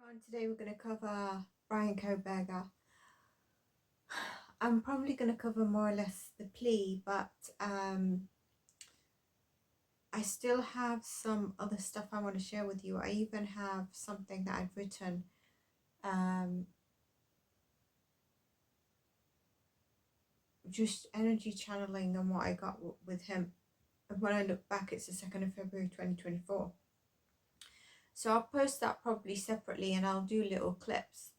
everyone, today we're going to cover Brian I'm probably going to cover more or less the plea, but I still have some other stuff I want to share with you. I even have something that I've written just energy channeling and what I got with him. And when I look back, it's the 2nd of February 2024. So I'll post that probably separately and I'll do little clips.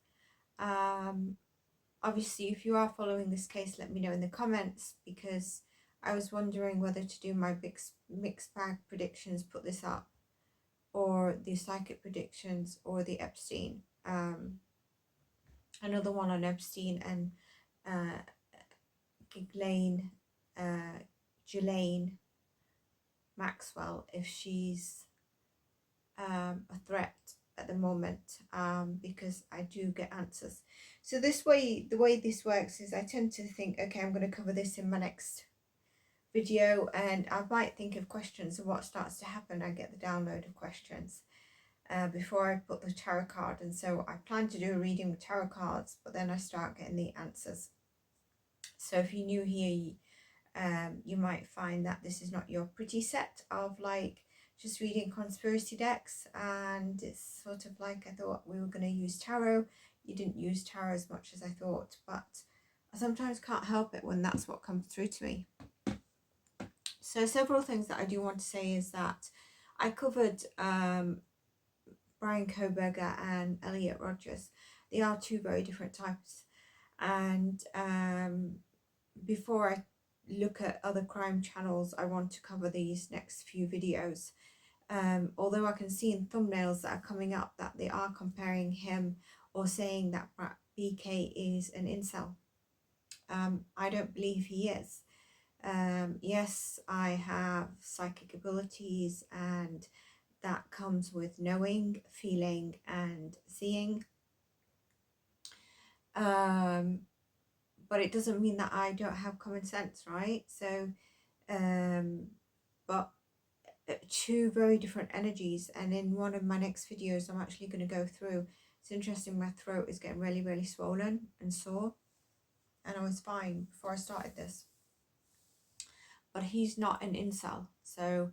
Obviously, if you are following this case, let me know in the comments, because I was wondering whether to do my big mixed bag predictions, put this up, or the psychic predictions, or the Epstein. Another one on Epstein and Ghislaine Maxwell, if she's a threat at the moment, because I do get answers. So the way this works is I tend to think, okay, I'm going to cover this in my next video, and I might think of questions, and what starts to happen, I get the download of questions before I put the tarot card. And so I plan to do a reading with tarot cards, but then I start getting the answers. So if you're new here, you might find that this is not your pretty set of like just reading conspiracy decks, and it's sort of like I thought we were going to use tarot. You didn't use tarot as much as I thought, but I sometimes can't help it when that's what comes through to me. So several things that I do want to say is that I covered Brian and Elliot Rodgers. They are two very different types, and before I look at other crime channels, I want to cover these next few videos. Although I can see in thumbnails that are coming up that they are comparing him or saying that BK is an incel. I don't believe he is. Yes, I have psychic abilities, and that comes with knowing, feeling and seeing. But it doesn't mean that I don't have common sense, right? So, but two very different energies. And in one of my next videos, I'm actually going to go through. It's interesting, my throat is getting really, really swollen and sore. And I was fine before I started this. But he's not an incel. So,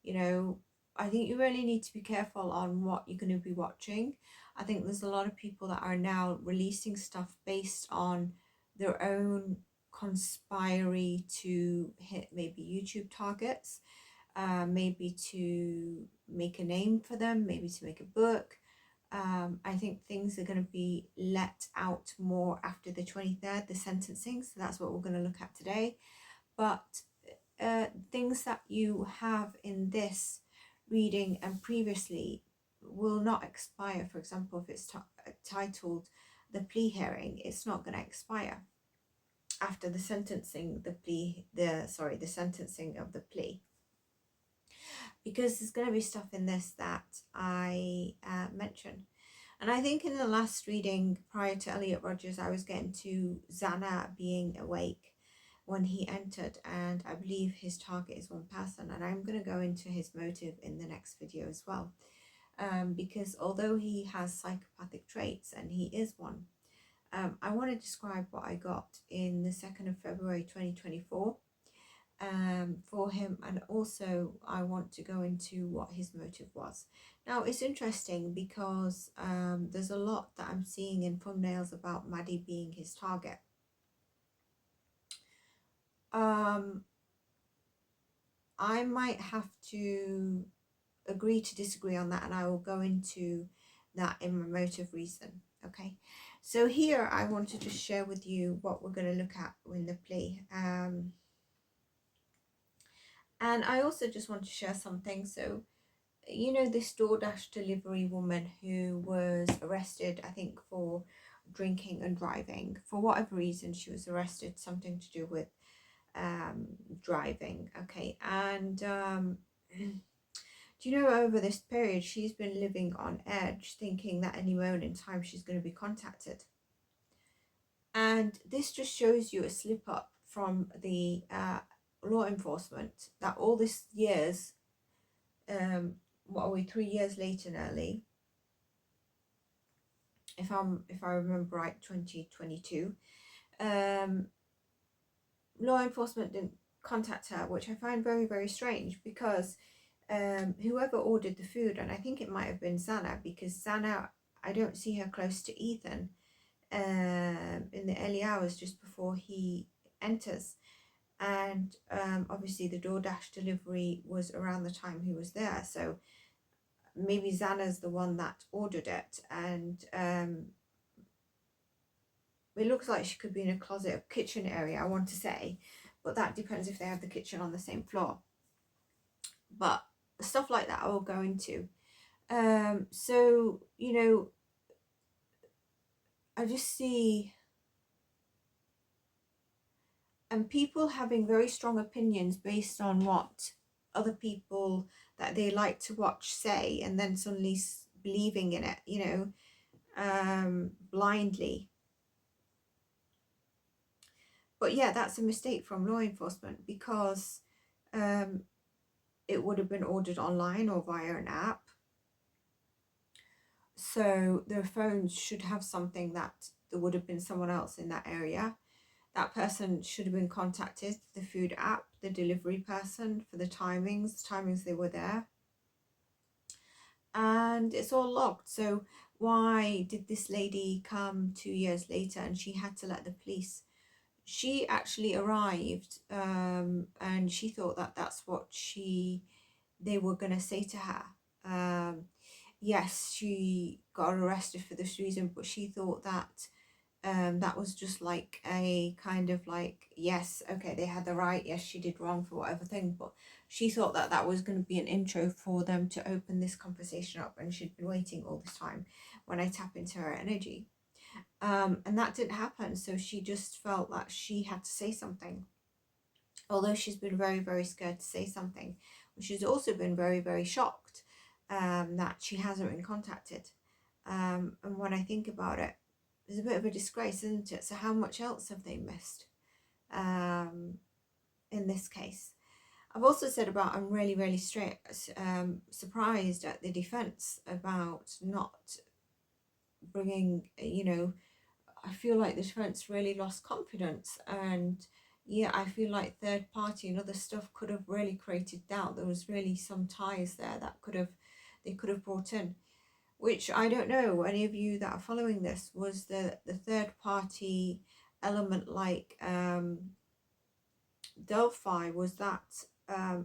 you know, I think you really need to be careful on what you're going to be watching. I think there's a lot of people that are now releasing stuff based on their own conspiry to hit maybe YouTube targets, maybe to make a name for them, maybe to make a book. I think things are going to be let out more after the 23rd, the sentencing. So that's what we're going to look at today. But things that you have in this reading and previously will not expire. For example, if it's titled the plea hearing, it's not going to expire after the sentencing, the sentencing of the plea, because there's going to be stuff in this that I mentioned. And I think in the last reading prior to Elliot Rodgers, I was getting to Zana being awake when he entered, and I believe his target is one person, and I'm going to go into his motive in the next video as well, because although he has psychopathic traits, and he is one, I want to describe what I got in the 2nd of February 2024 for him, and also I want to go into what his motive was. Now it's interesting because there's a lot that I'm seeing in thumbnails about Maddie being his target. I might have to agree to disagree on that, and I will go into that in my motive reason. Okay, so here I want to just share with you what we're going to look at in the plea. And I also just want to share something. So, you know, this DoorDash delivery woman who was arrested, I think, for drinking and driving. For whatever reason, she was arrested, something to do with driving. Okay, and do you know, over this period she's been living on edge, thinking that any moment in time she's going to be contacted. And this just shows you a slip up from the law enforcement, that all this years, what are we, 3 years later nearly, if I remember right, 2022. Law enforcement didn't contact her, which I find very, very strange, because whoever ordered the food, and I think it might have been Zana, because Zana, I don't see her close to Ethan in the early hours just before he enters. And obviously the DoorDash delivery was around the time he was there, so maybe Zana's the one that ordered it. And it looks like she could be in a closet or kitchen area, I want to say, but that depends if they have the kitchen on the same floor. But stuff like that I will go into. So, you know, I just see and people having very strong opinions based on what other people that they like to watch say, and then suddenly believing in it, you know, blindly. But yeah, that's a mistake from law enforcement, because it would have been ordered online or via an app. So their phones should have something that there would have been someone else in that area. That person should have been contacted, the food app, the delivery person, for the timings they were there. And it's all logged. So why did this lady come 2 years later and she had to let the police? She actually arrived and she thought that that's what they were going to say to her. Yes, she got arrested for this reason, but she thought that that was just like a kind of like, yes, okay, they had the right, yes, she did wrong for whatever thing, but she thought that that was going to be an intro for them to open this conversation up, and she'd been waiting all this time when I tap into her energy. And that didn't happen, so she just felt that she had to say something, although she's been very, very scared to say something. She's also been very, very shocked that she hasn't been contacted. And when I think about it, there's a bit of a disgrace, isn't it? So how much else have they missed in this case? I've also said about I'm really, really surprised at the defense about not bringing, you know, I feel like the defense really lost confidence, and yeah, I feel like third party and other stuff could have really created doubt. There was really some ties there that they could have brought in, which I don't know, any of you that are following this, was the third party element, like Delphi, was that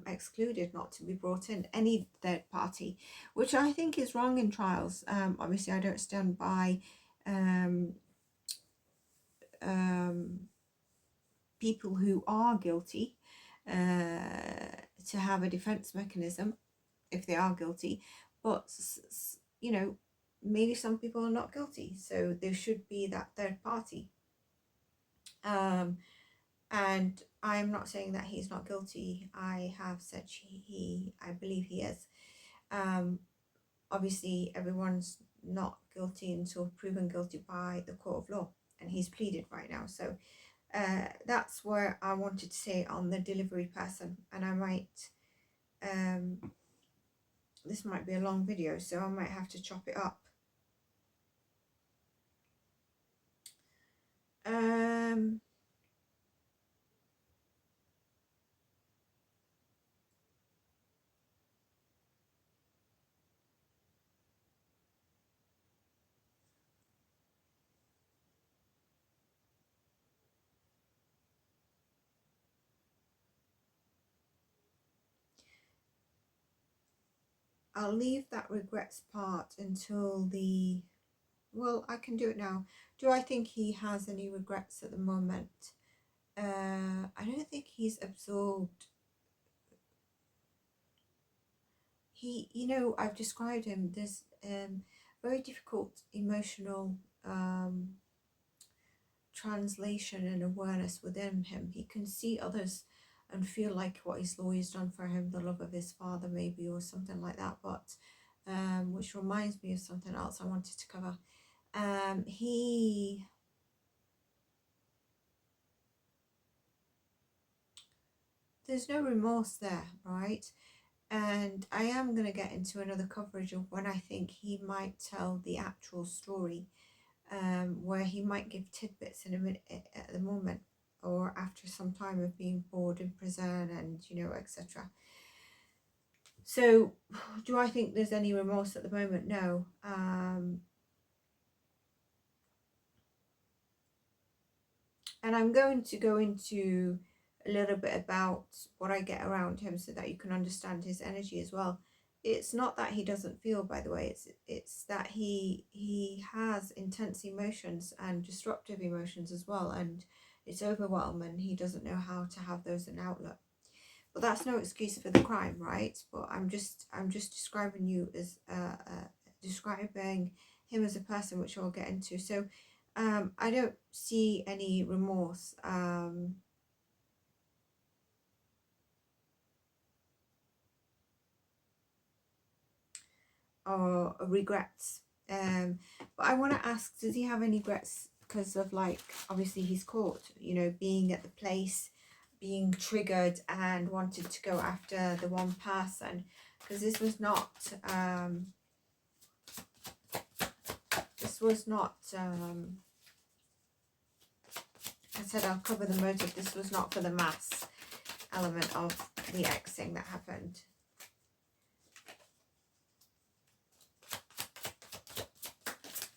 excluded, not to be brought in, any third party, which I think is wrong in trials. Obviously I don't stand by people who are guilty to have a defense mechanism if they are guilty, but you know, maybe some people are not guilty, so there should be that third party. And I'm not saying that he's not guilty. I have said I believe he is. Obviously everyone's not guilty until proven guilty by the court of law, and he's pleaded right now. So that's where I wanted to say on the delivery person, and I might this might be a long video, so I might have to chop it up. I'll leave that regrets part until the, well, I can do it now. Do I think he has any regrets at the moment? I don't think he's absorbed. You know, I've described him, there's very difficult emotional translation and awareness within him. He can see others and feel like what his lawyer's done for him, the love of his father maybe, or something like that, but which reminds me of something else I wanted to cover. There's no remorse there, right? And I am going to get into another coverage of when I think he might tell the actual story, where he might give tidbits in a minute at the moment, or after some time of being bored in prison, and you know, etc. So do I think there's any remorse at the moment? No. And I'm going to go into a little bit about what I get around him so that you can understand his energy as well. It's not that he doesn't feel, by the way, it's that he has intense emotions and disruptive emotions as well, and it's overwhelming. He doesn't know how to have those in outlet. But that's no excuse for the crime, right? But I'm just describing you as describing him as a person, which I'll get into. So I don't see any remorse. Or regrets. But I want to ask, does he have any regrets because of, like, obviously he's caught, you know, being at the place, being triggered and wanted to go after the one person? Because this was not, I said I'll cover the motive. This was not for the mass element of the Xing that happened.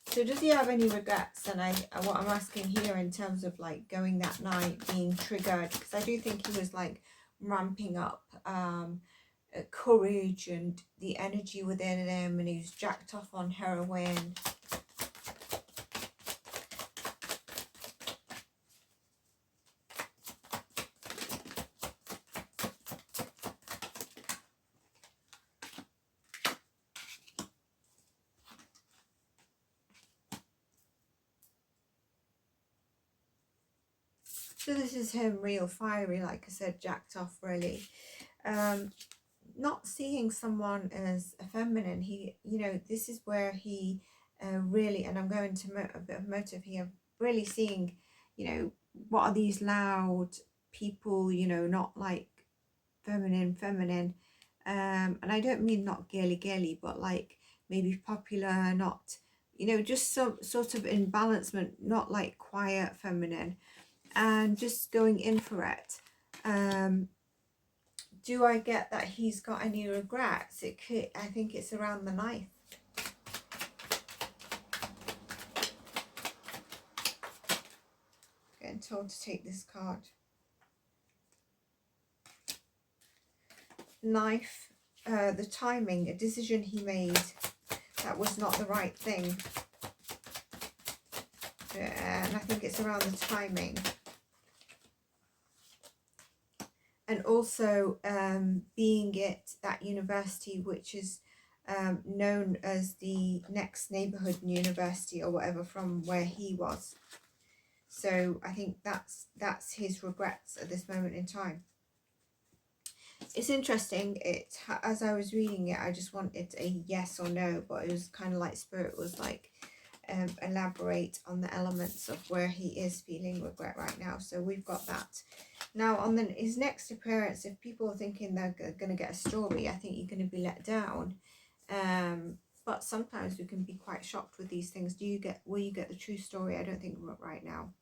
So does he have any regrets? And what I'm asking here in terms of like going that night, being triggered, because I do think he was like ramping up courage and the energy within him, and he was jacked off on heroin. So this is him real fiery, like I said, jacked off really. Not seeing someone as a feminine. He, you know, this is where he really, and I'm going to a bit of motive here, really seeing, you know, what are these loud people, you know, not like feminine. And I don't mean not girly, but like maybe popular, not, you know, just some sort of imbalancement, not like quiet feminine, and just going in for it. Do I get that he's got any regrets? It could, I think it's around the knife. Getting told to take this card. Knife, the timing, a decision he made that was not the right thing. And I think it's around the timing. And also being at that university, which is known as the next neighborhood university or whatever from where he was. So I think that's his regrets at this moment in time. It's interesting. It, as I was reading it, I just wanted a yes or no, but it was kind of like Spirit was like, elaborate on the elements of where he is feeling regret right now. So we've got that. Now on his next appearance, if people are thinking they're going to get a story, I think you're going to be let down. But sometimes we can be quite shocked with these things. Will you get the true story? I don't think right now.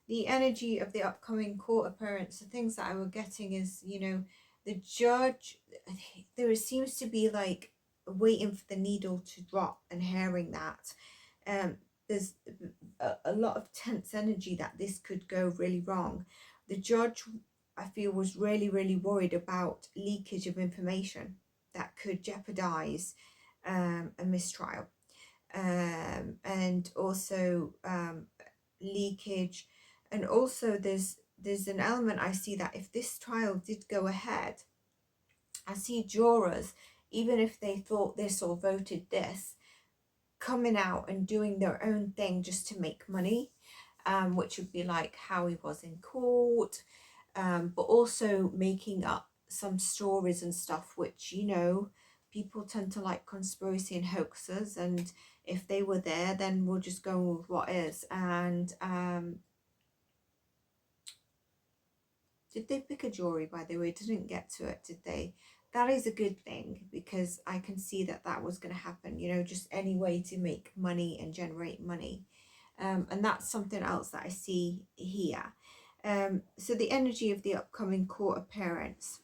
The energy of the upcoming court appearance, the things that I was getting is, you know, the judge, there seems to be like waiting for the needle to drop and hearing that. There's a lot of tense energy that this could go really wrong. The judge, I feel, was really worried about leakage of information that could jeopardize a mistrial, and also leakage. And also there's an element I see that if this trial did go ahead, I see jurors, even if they thought this or voted this, coming out and doing their own thing just to make money, which would be like how he was in court, but also making up some stories and stuff, which, you know, people tend to like conspiracy and hoaxes, and if they were there, then we'll just go with what is. And did they pick a jury, by the way? Didn't get to it, did they? that is a good thing, because I can see that that was going to happen, you know, just any way to make money and generate money. And that's something else that I see here. So the energy of the upcoming court appearance.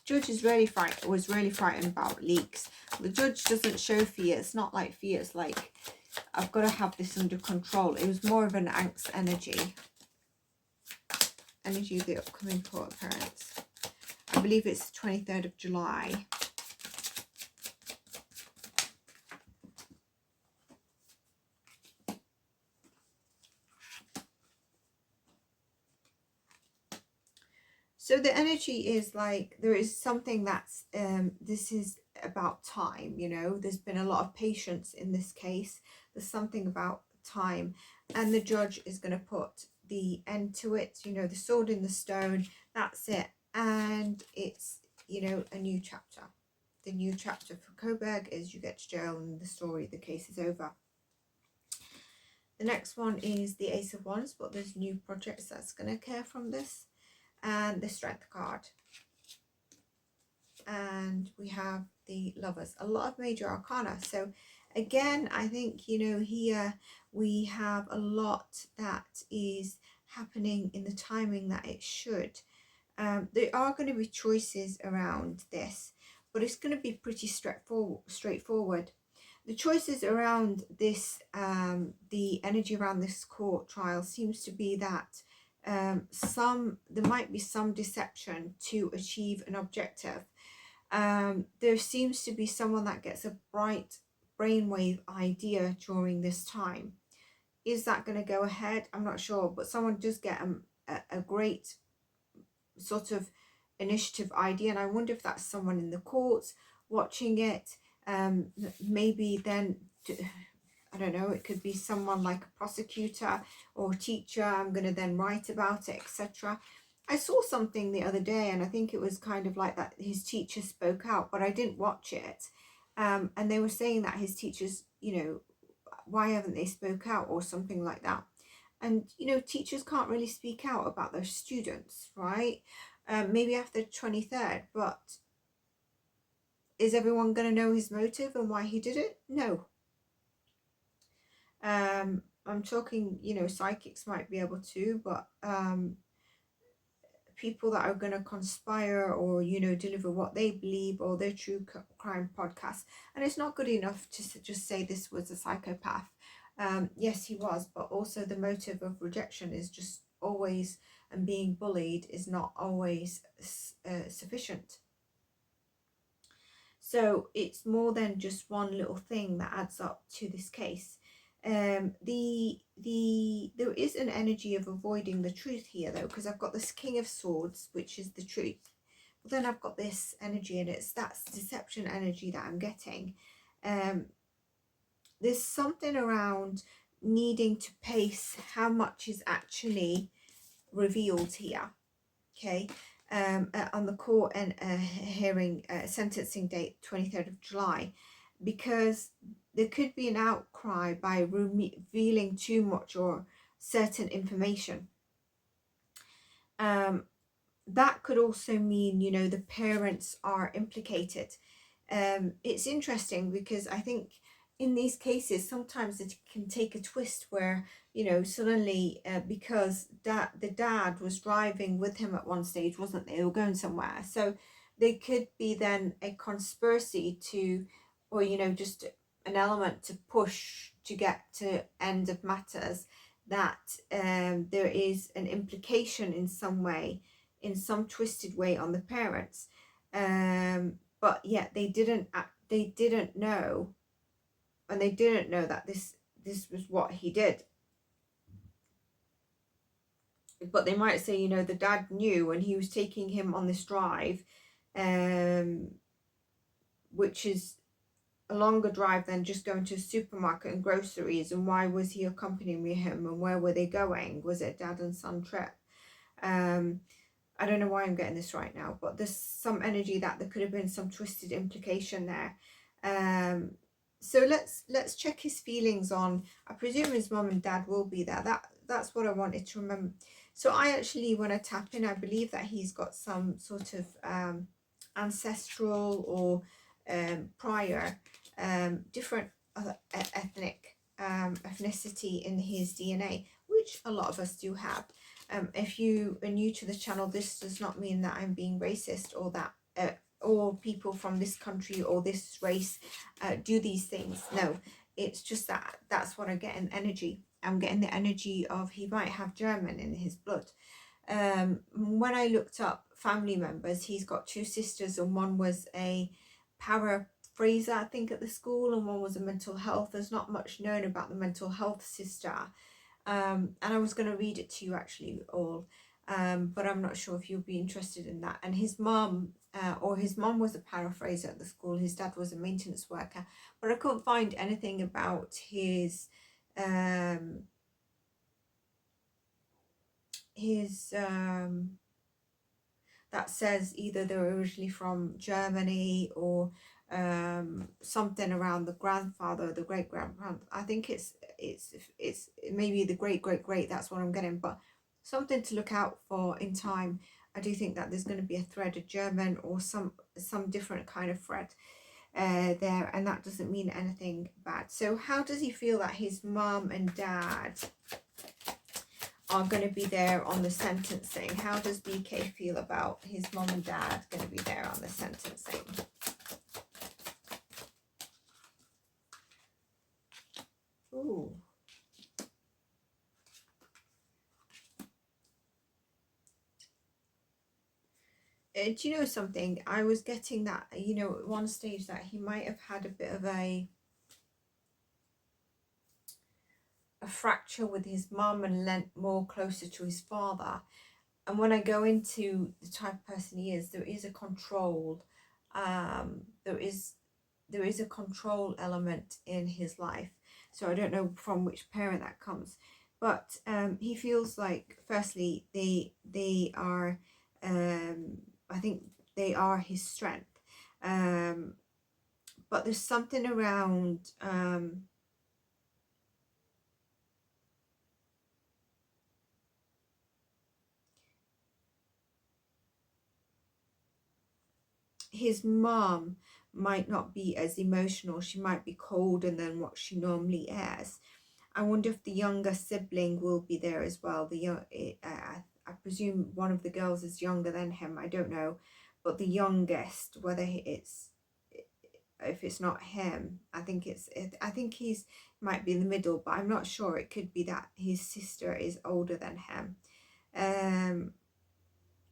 Judge is was really frightened about leaks. The judge doesn't show fear. It's not like fear. It's like, I've got to have this under control. It was more of an angst energy. Energy of the upcoming court appearance. I believe it's the 23rd of July. So the energy is like, there is something that's, this is about time, you know, there's been a lot of patience in this case. There's something about time, and the judge is going to put the end to it, you know, the sword in the stone, that's it. And it's, you know, a new chapter. The new chapter for Coburg is you get to jail and the story, the case is over. The next one is the Ace of Wands, but there's new projects that's going to occur from this. And the Strength card. And we have the Lovers. A lot of major arcana. So again, I think, you know, here we have a lot that is happening in the timing that it should. There are going to be choices around this, but it's going to be pretty straightforward. The choices around this, the energy around this court trial seems to be that there might be some deception to achieve an objective. There seems to be someone that gets a bright brainwave idea during this time. Is that going to go ahead? I'm not sure, but someone does get a great sort of initiative idea, and I wonder if that's someone in the courts watching it. Maybe then, I don't know, it could be someone like a prosecutor or teacher. I'm going to then write about it, etc. I saw something the other day, and I think it was kind of like that his teacher spoke out, but I didn't watch it. And they were saying that his teachers, you know, why haven't they spoke out or something like that. And, you know, teachers can't really speak out about their students, right? Maybe after 23rd, but is everyone going to know his motive and why he did it? No. I'm talking, you know, psychics might be able to, but people that are going to conspire or, you know, deliver what they believe or their true crime podcast. And it's not good enough to just say this was a psychopath. Yes, he was, but also the motive of rejection is just always, and being bullied is not always sufficient. So it's more than just one little thing that adds up to this case. There is an energy of avoiding the truth here, though, because I've got this King of Swords, which is the truth, but then I've got this energy, and that's deception energy that I'm getting. There's something around needing to pace how much is actually revealed here, okay? On the court and hearing sentencing date 23rd of July, because there could be an outcry by revealing too much or certain information. That could also mean, you know, the parents are implicated. It's interesting because I think in these cases sometimes it can take a twist where, you know, suddenly because the dad was driving with him at one stage, wasn't they? They were going somewhere, so there could be then a conspiracy to, or, you know, just an element to push to get to end of matters, that there is an implication in some way, in some twisted way, on the parents, but yet they didn't know, and they didn't know that this was what he did. But they might say, you know, the dad knew and he was taking him on this drive, which is a longer drive than just going to a supermarket and groceries. And why was he accompanying him, and where were they going? Was it dad and son trip? I don't know why I'm getting this right now, but there's some energy that there could have been some twisted implication there. So let's check his feelings on, I presume his mum and dad will be there. That's what I wanted to remember. So I actually, when I tap in, I believe that he's got some sort of ancestral or prior different ethnic ethnicity in his DNA, which a lot of us do have. If you are new to the channel, this does not mean that I'm being racist, or that all people from this country or this race do these things. No, it's just that that's what I get in energy. I'm getting the energy of he might have German in his blood. When I looked up family members, he's got 2 sisters, and one was a paraphraser, I think, at the school, and one was a mental health. There's not much known about the mental health sister. And I was going to read it to you actually all, but I'm not sure if you'll be interested in that. And his mom, his mom was a paraphraser at the school, his dad was a maintenance worker, but I couldn't find anything about his that says either they're originally from Germany or something around the grandfather, the great grandfather. I think it's maybe the great great great. That's what I'm getting, but something to look out for in time. I do think that there's going to be a thread of German or some different kind of thread there, and that doesn't mean anything bad. So how does he feel that his mom and dad are going to be there on the sentencing? How does BK feel about his mom and dad going to be there on the sentencing? Ooh. Do you know something? I was getting that, you know, at one stage that he might have had a bit of a fracture with his mum and leant more closer to his father. And when I go into the type of person he is, there is a control. There is a control element in his life. So I don't know from which parent that comes, but he feels like, firstly, they are, I think they are his strength. But there's something around his mom might not be as emotional. She might be colder than what she normally is. I wonder if the younger sibling will be there as well. I presume one of the girls is younger than him. I don't know, but the youngest, whether if it's not him, I think he's might be in the middle, but I'm not sure. It could be that his sister is older than him, and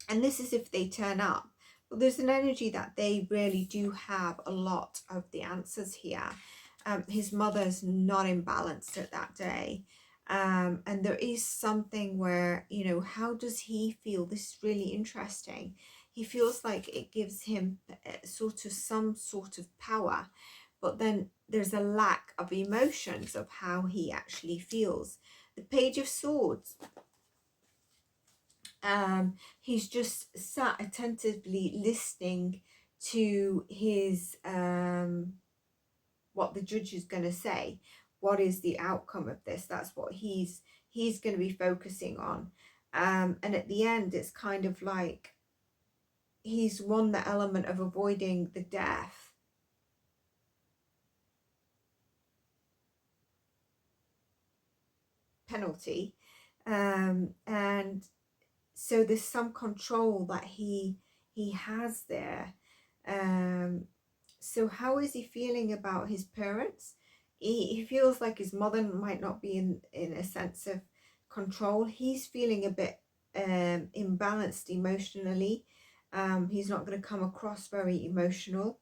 this is if they turn up. But there's an energy that they really do have a lot of the answers here. His mother's not imbalanced at that day. And there is something where, you know, how does he feel? This is really interesting. He feels like it gives him some sort of power, but then there's a lack of emotions of how he actually feels. The Page of Swords. He's just sat attentively listening to his what the judge is going to say. What is the outcome of this? That's what he's going to be focusing on. And at the end, it's kind of like he's won the element of avoiding the death. Penalty. And so there's some control that he has there. So how is he feeling about his parents? He feels like his mother might not be in a sense of control. He's feeling a bit imbalanced emotionally. He's not going to come across very emotional.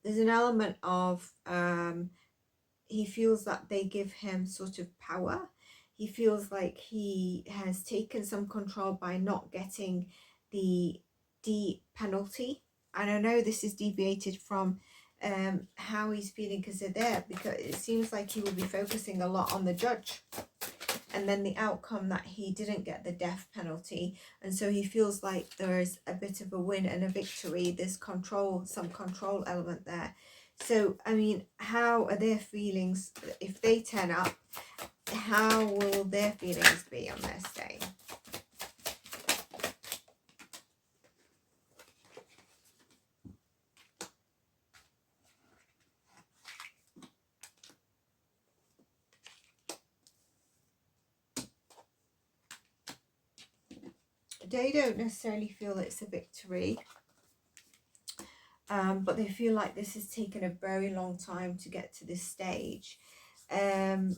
There's an element of he feels that they give him sort of power. He feels like he has taken some control by not getting the penalty. And I know this is deviated from how he's feeling because they're there, because it seems like he will be focusing a lot on the judge and then the outcome that he didn't get the death penalty, and so he feels like there's a bit of a win and a victory. There's control, some control element there. So, I mean, how are their feelings if they turn up? How will their feelings be on their stay? They don't necessarily feel it's a victory, but they feel like this has taken a very long time to get to this stage. There's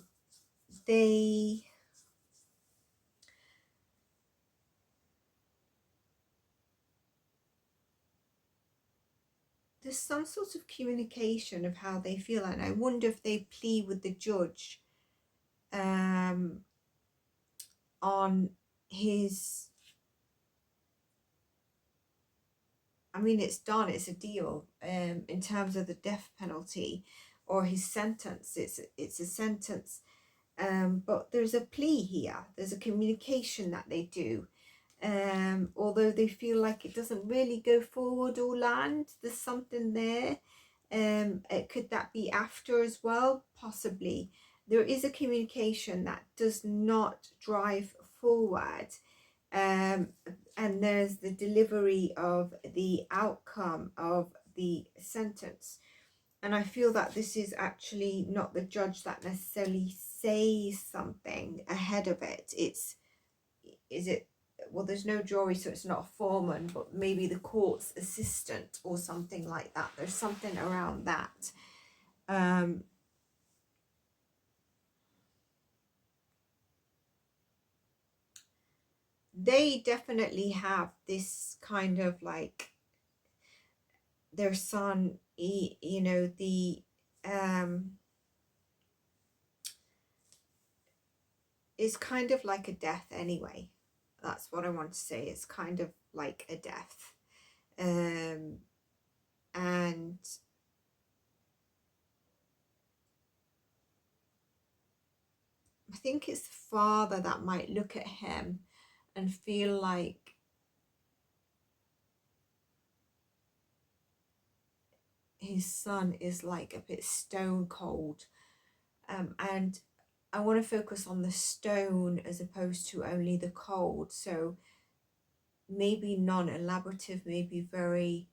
some sort of communication of how they feel, and I wonder if they plead with the judge on his, I mean, it's done, it's a deal, in terms of the death penalty or his sentence. It's a sentence, but there's a plea here, there's a communication that they do, although they feel like it doesn't really go forward or land. There's something there. Could that be after as well? Possibly. There is a communication that does not drive forward, and there's the delivery of the outcome of the sentence. And I feel that this is actually not the judge that necessarily says something ahead of it. Well, there's no jury, so it's not a foreman, but maybe the court's assistant or something like that. There's something around that. They definitely have this kind of like their son, you know, is kind of like a death anyway. That's what I want to say. It's kind of like a death. And I think it's the father that might look at him and feel like his son is like a bit stone cold. And I want to focus on the stone as opposed to only the cold. So maybe non-elaborative, maybe very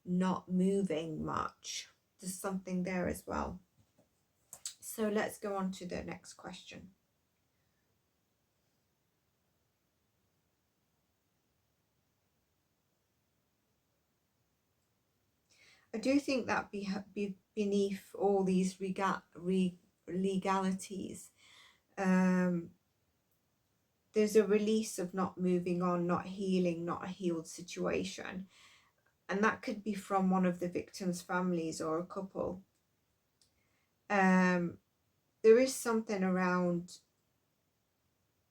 not moving much. There's something there as well. So let's go on to the next question. I do think that be beneath all these legalities, there's a release of not moving on, not healing, not a healed situation. And that could be from one of the victims' families or a couple. There is something around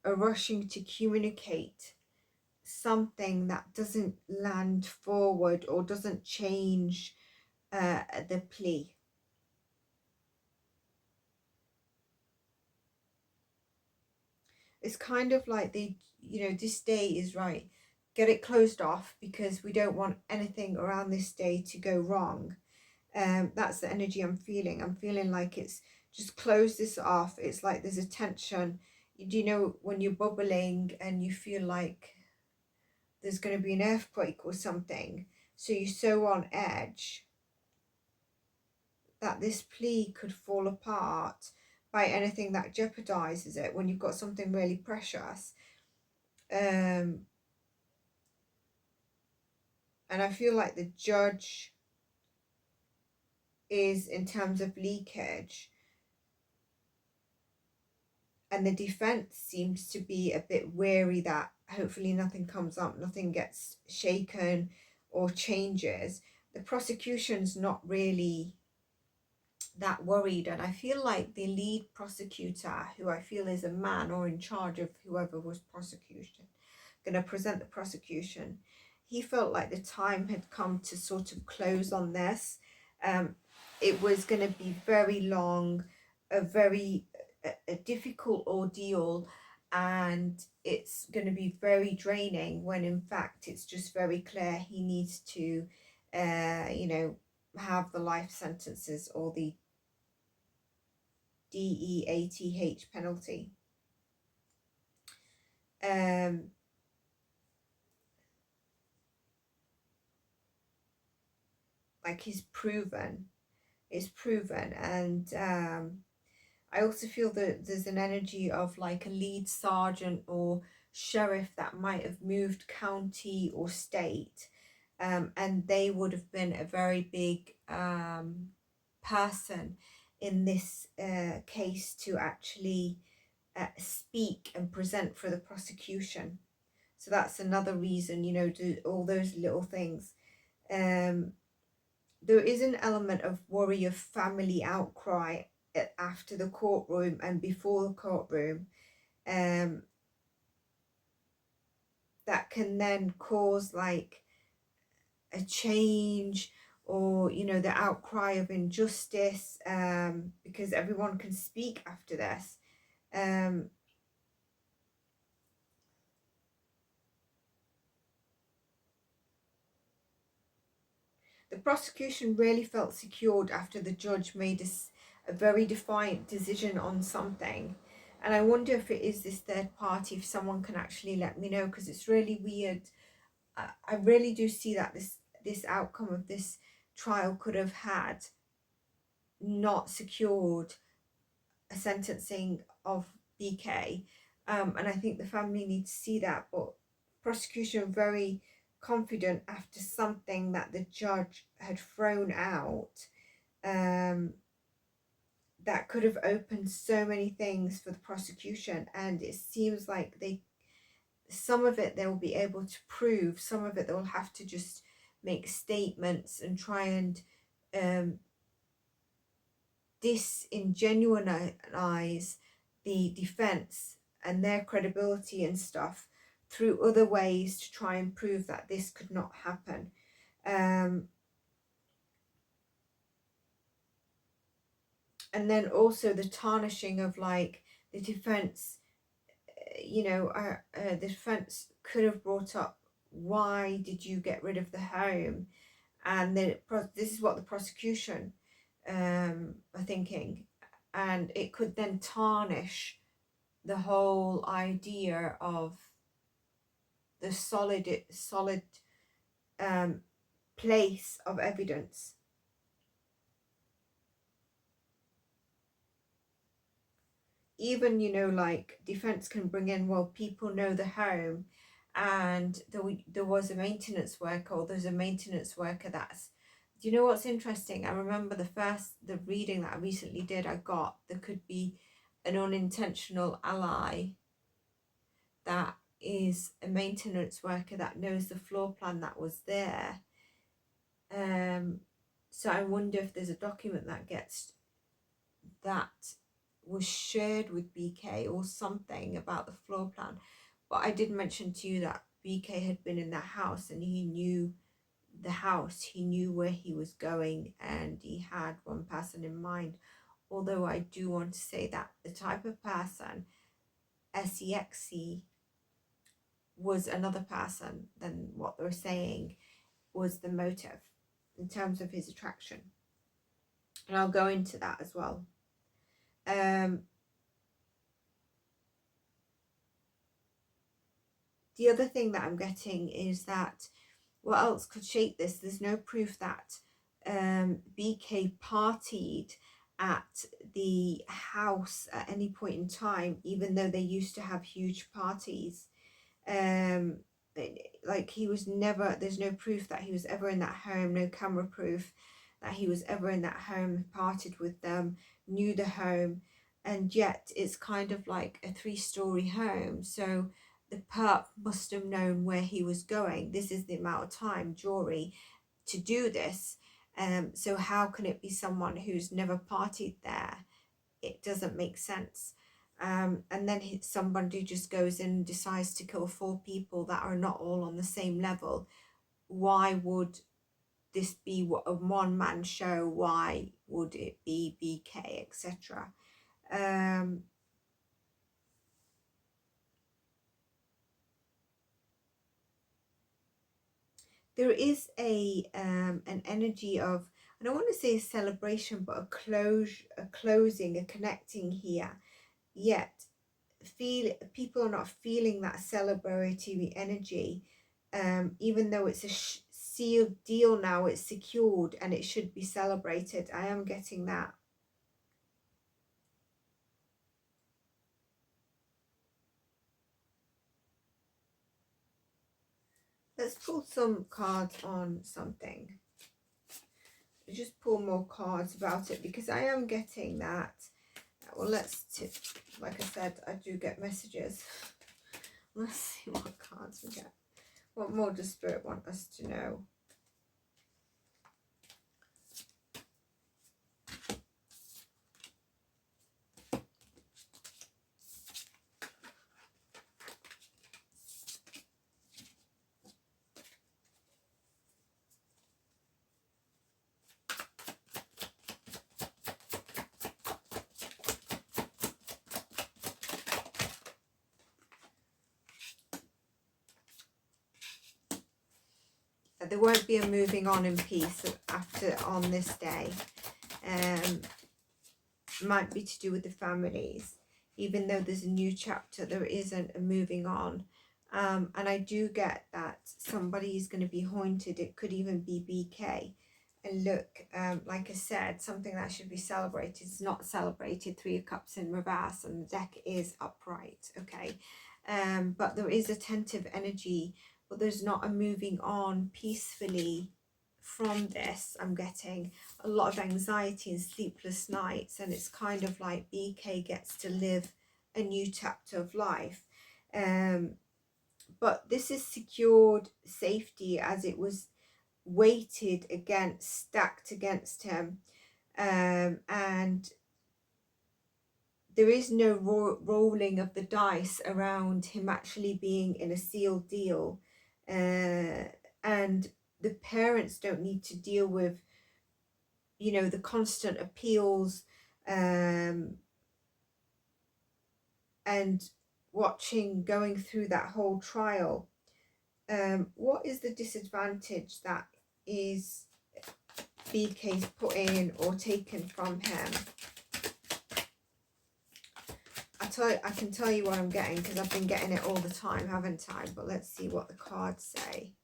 a rushing to communicate something that doesn't land forward or doesn't change the plea. It's kind of like they, you know, this day is right. Get it closed off because we don't want anything around this day to go wrong. That's the energy I'm feeling. I'm feeling like it's just close this off. It's like there's a tension. Do you know when you're bubbling and you feel like there's going to be an earthquake or something? So you're so on edge that this plea could fall apart by anything that jeopardizes it when you've got something really precious. And I feel like the judge is, in terms of leakage, and the defense seems to be a bit wary that hopefully nothing comes up, nothing gets shaken or changes. The prosecution's not really that worried, and I feel like the lead prosecutor, who I feel is a man or in charge of whoever was prosecution, going to present the prosecution, he felt like the time had come to sort of close on this. It was going to be very long, a difficult ordeal, and it's going to be very draining, when in fact it's just very clear he needs to, you know, have the life sentences or the DEATH penalty. Like it's proven, and I also feel that there's an energy of like a lead sergeant or sheriff that might have moved county or state, and they would have been a very big person in this case to actually speak and present for the prosecution. So that's another reason, you know, do all those little things. There is an element of worry of family outcry after the courtroom and before the courtroom, that can then cause like a change, or you know, the outcry of injustice, because everyone can speak after this. The prosecution really felt secured after the judge made a very defiant decision on something. And I wonder if it is this third party, if someone can actually let me know, because it's really weird. I really do see that this outcome of this trial could have had not secured a sentencing of BK. And I think the family needs to see that. But prosecution very confident after something that the judge had thrown out, that could have opened so many things for the prosecution. And it seems like some of it they'll be able to prove, some of it they'll have to just make statements and try and disingenuinize the defense and their credibility and stuff through other ways to try and prove that this could not happen. And then also the tarnishing of like the defense, you know, the defense could have brought up, why did you get rid of the home? And then this is what the prosecution are thinking, and it could then tarnish the whole idea of the solid place of evidence. Even, you know, like defense can bring in, well, people know the home, and there was a maintenance worker, or there's a maintenance worker that's, do you know what's interesting? I remember the reading that I recently did, I got there could be an unintentional ally that is a maintenance worker that knows the floor plan that was there. So I wonder if there's a document that was shared with BK or something about the floor plan. But I did mention to you that BK had been in that house and he knew the house, he knew where he was going, and he had one person in mind. Although I do want to say that the type of person SEXC was another person than what they're saying was the motive in terms of his attraction. And I'll go into that as well. The other thing that I'm getting is that what else could shape this? There's no proof that BK partied at the house at any point in time, even though they used to have huge parties. Like he was never, there's no proof that he was ever in that home, no camera proof that he was ever in that home, partied with them, knew the home. And yet it's kind of like a 3-story home, so the perp must have known where he was going. This is the amount of time, jury, to do this. So how can it be someone who's never partied there? It doesn't make sense. And then somebody just goes in and decides to kill 4 people that are not all on the same level. Why would this be a one-man show? Why would it be BK, etc.? There is an energy of, I don't want to say a celebration, but a closing, a connecting here. Yet, people are not feeling that celebratory energy, even though it's a sealed deal now, it's secured and it should be celebrated. I am getting that. Let's pull some cards on something. Just pull more cards about it, because I am getting that. Well, like I said, I do get messages. Let's see what cards we get. What more does Spirit want us to know? There won't be a moving on in peace on this day. Might be to do with the families. Even though there's a new chapter, there isn't a moving on. And I do get that somebody is going to be haunted. It could even be BK. And look, like I said, something that should be celebrated is not celebrated. 3 of Cups in reverse and the deck is upright, okay? But there is attentive energy, but there's not a moving on peacefully from this. I'm getting a lot of anxiety and sleepless nights, and it's kind of like BK gets to live a new chapter of life. But this is secured safety, as it was weighted against, stacked against him, and there is no rolling of the dice around him actually being in a sealed deal, and the parents don't need to deal with, you know, the constant appeals, and going through that whole trial. What is the disadvantage that is BK's put in or taken from him? I can tell you what I'm getting, because I've been getting it all the time, haven't I? But let's see what the cards say.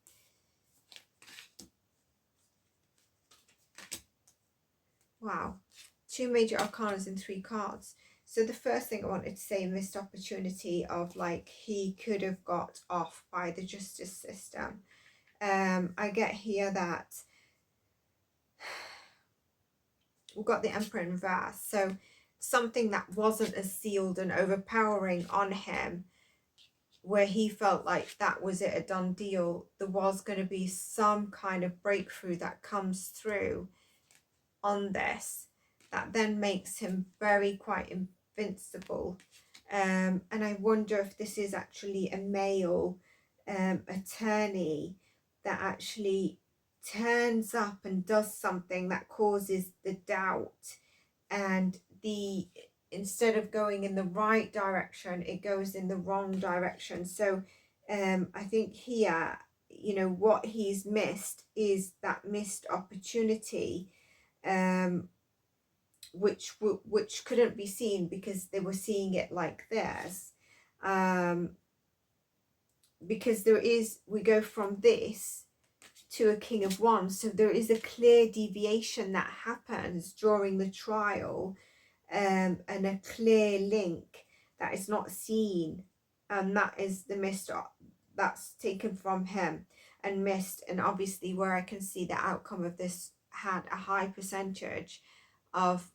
Wow, 2 major arcanas and 3 cards. So the first thing I wanted to say, missed opportunity of, like, he could have got off by the justice system. I get here that we've got the Emperor in reverse. So something that wasn't as sealed and overpowering on him, where he felt like that was it, a done deal, there was going to be some kind of breakthrough that comes through on this, that then makes him quite invincible. And I wonder if this is actually a male attorney that actually turns up and does something that causes the doubt, and instead of going in the right direction, it goes in the wrong direction. So I think here, you know, what he's missed is that missed opportunity, which couldn't be seen because they were seeing it like this. Because we go from this to a King of Wands, so there is a clear deviation that happens during the trial, and a clear link that is not seen, and that is the missed, that's taken from him and missed. And obviously where I can see the outcome of this had a high percentage of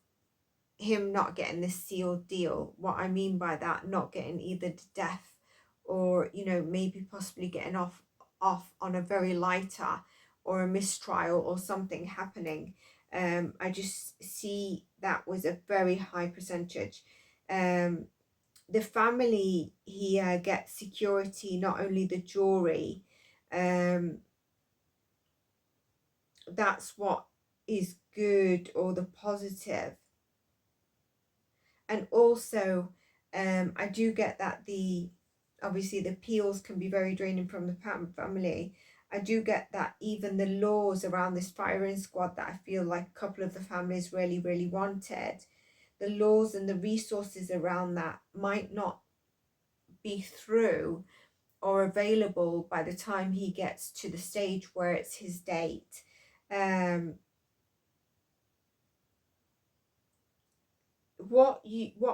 him not getting this sealed deal. What I mean by that, not getting either the death or, you know, maybe possibly getting off on a very lighter, or a mistrial or something happening. I just see that was a very high percentage. The family here gets security, not only the jury. That's what is good, or the positive. And also I do get that obviously the appeals can be very draining from the family. I do get that even the laws around this firing squad that I feel like a couple of the families really, really wanted, the laws and the resources around that might not be through or available by the time he gets to the stage where it's his date. What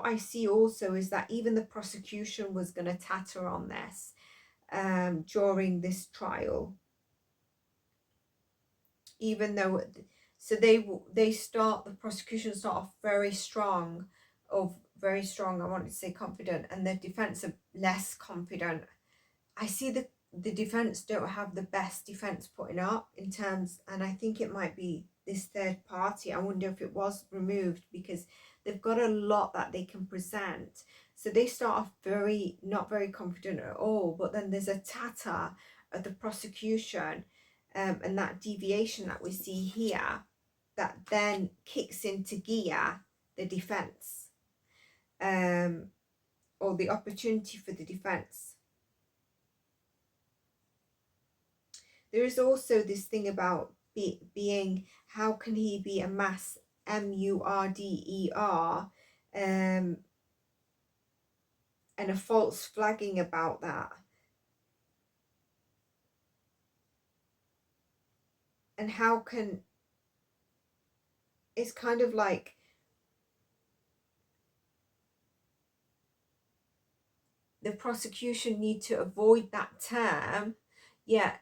I see also is that even the prosecution was going to tatter on this during this trial, even though so the prosecution start off very strong, I wanted to say confident, and the defense are less confident. I see the defense don't have the best defense putting up in terms, and I think it might be this third party. I wonder if it was removed because they've got a lot that they can present. So they start off not very confident at all, but then there's a tatter of the prosecution and that deviation that we see here that then kicks into gear the defense or the opportunity for the defense. There is also this thing about being, how can he be a mass murder, and a false flagging about that. And how can, it's kind of like the prosecution need to avoid that term, yet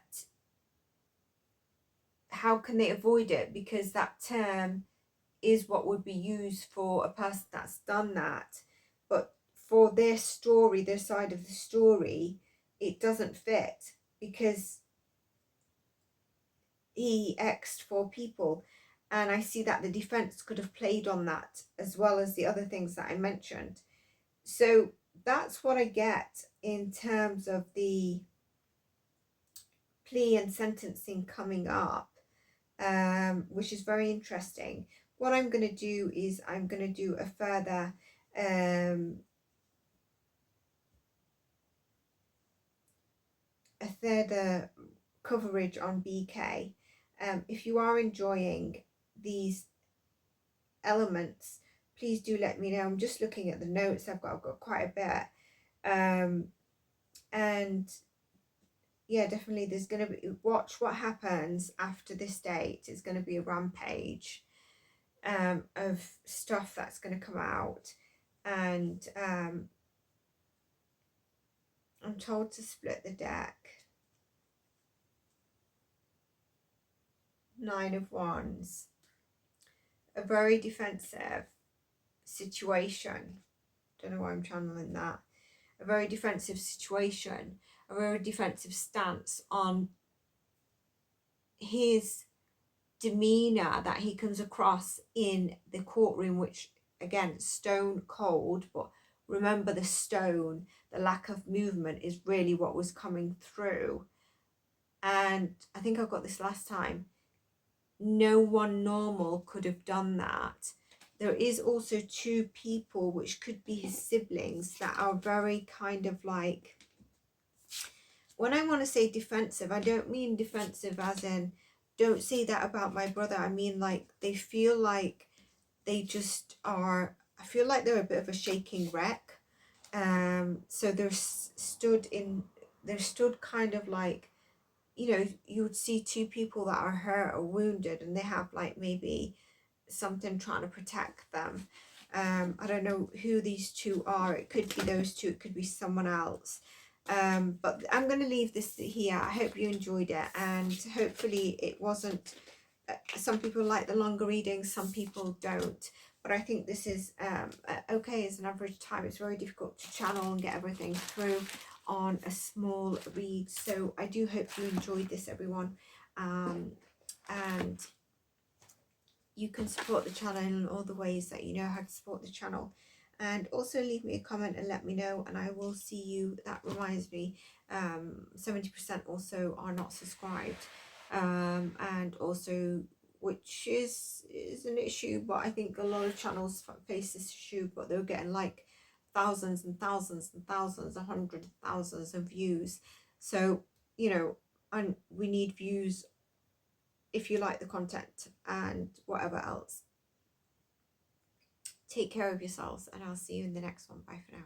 how can they avoid it? Because that term is what would be used for a person that's done that. But for their story, their side of the story, it doesn't fit because he X'd 4 people. And I see that the defense could have played on that as well as the other things that I mentioned. So that's what I get in terms of the plea and sentencing coming up, which is very interesting. What I'm going to do is I'm going to do a further coverage on BK. If you are enjoying these elements, please do let me know. I'm just looking at the notes. I've got quite a bit, and yeah, definitely there's going to be, watch what happens after this date. It's going to be a rampage of stuff that's going to come out, and I'm told to split the deck. 9 of Wands, a very defensive situation. Don't know why I'm channeling that. A very defensive situation, a very defensive stance on his demeanor that he comes across in the courtroom, which again, stone cold, but remember the stone, the lack of movement is really what was coming through. And I think I got this last time. No one normal could have done that. There is also 2 people, which could be his siblings, that are very kind of like, when I want to say defensive, I don't mean defensive as in, don't say that about my brother. I mean like they feel like they just are, I feel like they're a bit of a shaking wreck. So they're stood kind of like, you know, you would see 2 people that are hurt or wounded and they have like maybe something trying to protect them. I don't know who these 2 are. It could be those 2, it could be someone else. But I'm going to leave this here. I hope you enjoyed it, and hopefully it wasn't, some people like the longer readings, some people don't. But I think this is okay as an average time. It's very difficult to channel and get everything through on a small read. So I do hope you enjoyed this, everyone. And you can support the channel in all the ways that you know how to support the channel. And also leave me a comment and let me know, and I will see you. That reminds me, 70% also are not subscribed, and also, which is an issue, but I think a lot of channels face this issue, but they're getting like thousands and thousands and thousands, 100,000 of views. So, you know, and we need views if you like the content and whatever else. Take care of yourselves, and I'll see you in the next one. Bye for now.